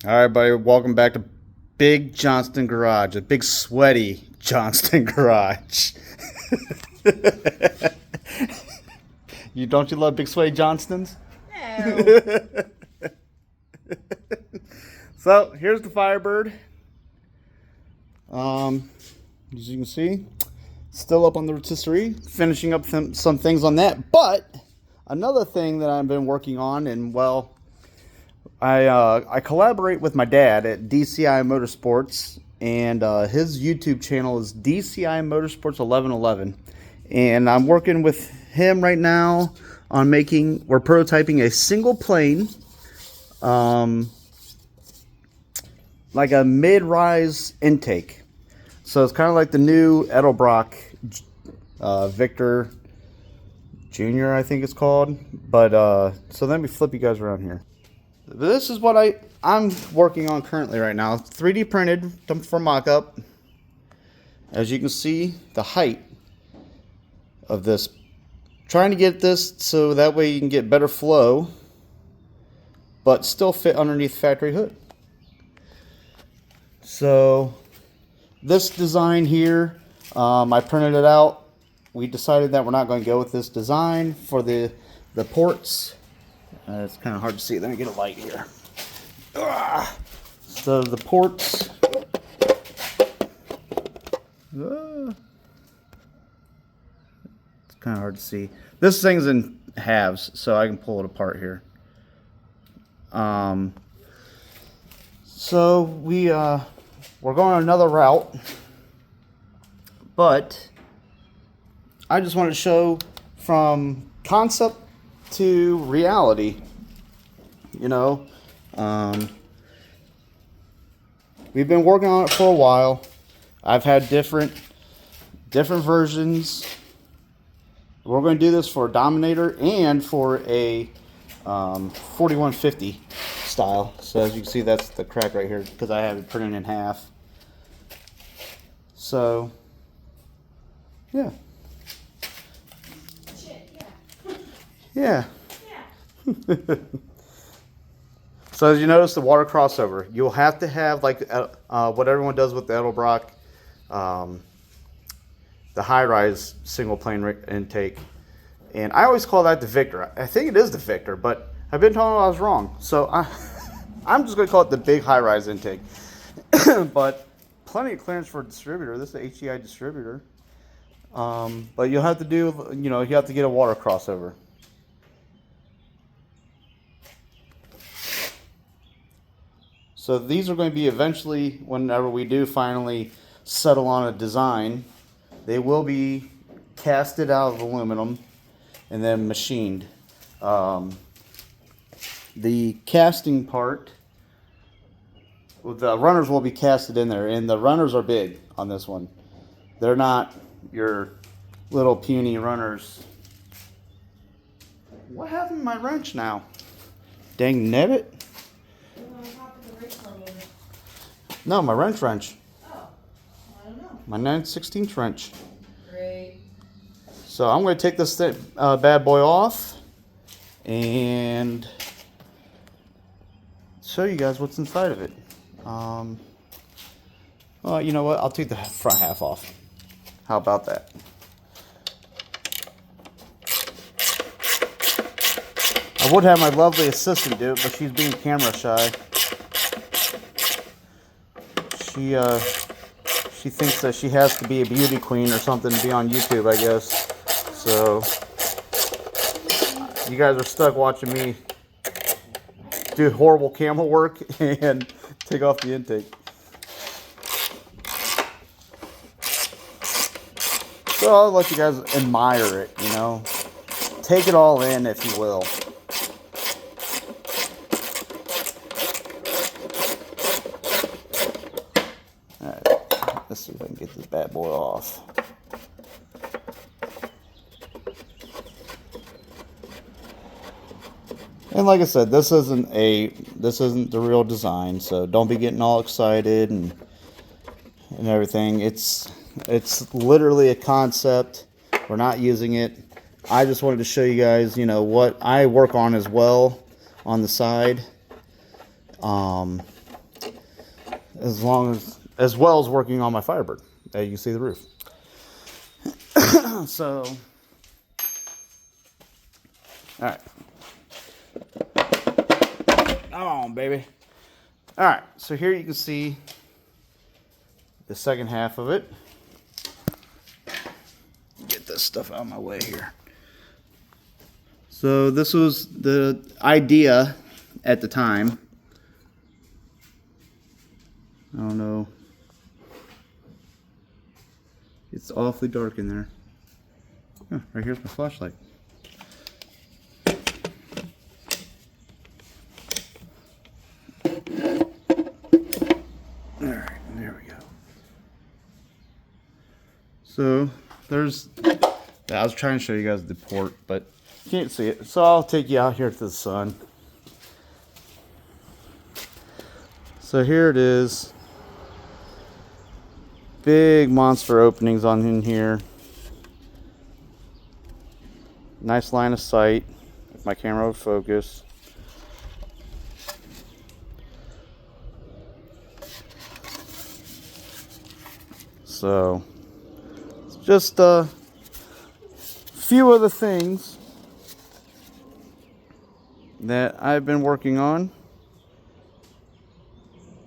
All right, buddy. Welcome back to Big Johnston Garage, a big sweaty Johnston Garage. You love big sweaty Johnstons? No. So here's the Firebird. As you can see, still up on the rotisserie, finishing up some things on that. But another thing that I've been working on, and well, I collaborate with my dad at DCI Motorsports, and his YouTube channel is DCI Motorsports 1111, and I'm working with him right now on we're prototyping a single plane, like a mid-rise intake. So it's kind of like the new Edelbrock Victor Jr., I think it's called. But so let me flip you guys around here. This is what I'm working on currently right now. 3D printed for mock-up. As you can see, the height of this. Trying to get this so that way you can get better flow, but still fit underneath factory hood. So this design here, I printed it out. We decided that we're not going to go with this design for the ports. It's kind of hard to see. Let me get a light here. So the ports. It's kind of hard to see. This thing's in halves, so I can pull it apart here. So we're going another route, but I just wanted to show from concept to reality. You know, we've been working on it for a while. I've had different versions. We're going to do this for a Dominator and for a 4150 style. So as you can see, that's the crack right here because I have it printed in half. So yeah. Yeah. So as you notice, the water crossover, you'll have to have like what everyone does with the Edelbrock, the high-rise single plane intake. And I always call that the Victor. I think it is the Victor, but I've been told I was wrong. So I'm just going to call it the big high-rise intake. But plenty of clearance for a distributor. This is an HEI distributor. But you'll have to do, you have to get a water crossover. So these are going to be eventually, whenever we do finally settle on a design, they will be casted out of aluminum and then machined. The casting part, the runners will be casted in there, and the runners are big on this one. They're not your little puny runners. What happened to my wrench now? Dang nabbit. No, my wrench. Oh, I don't know. My 9/16 wrench. Great. So I'm going to take this bad boy off and show you guys what's inside of it. Well, you know what? I'll take the front half off. How about that? I would have my lovely assistant do it, but she's being camera shy. She thinks that she has to be a beauty queen or something to be on YouTube, I guess. So you guys are stuck watching me do horrible camera work and take off the intake. So I'll let you guys admire it, Take it all in, if you will. Let's see if I can get this bad boy off. And like I said, this isn't the real design, so don't be getting all excited and everything. It's literally a concept. We're not using it. I just wanted to show you guys, what I work on as well on the side. as well as working on my Firebird. You can see the roof. So, all right. Come on, baby. All right. So here you can see the second half of it. Get this stuff out of my way here. So this was the idea at the time. I don't know. It's awfully dark in there. Oh, right here's my flashlight. Alright, there we go. So there's, I was trying to show you guys the port, but you can't see it. So I'll take you out here to the sun. So here it is. Big monster openings on in here. Nice line of sight. If my camera would focus. So it's just a few of the things that I've been working on.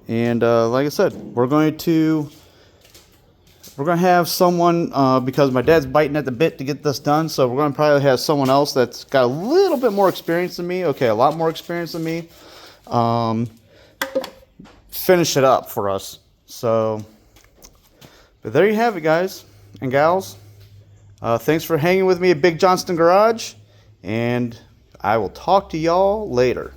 And like I said, we're going to have someone, because my dad's biting at the bit to get this done, so we're going to probably have someone else that's got a little bit more experience than me, okay, a lot more experience than me, finish it up for us. So, but there you have it, guys and gals. Thanks for hanging with me at Big Johnston Garage, and I will talk to y'all later.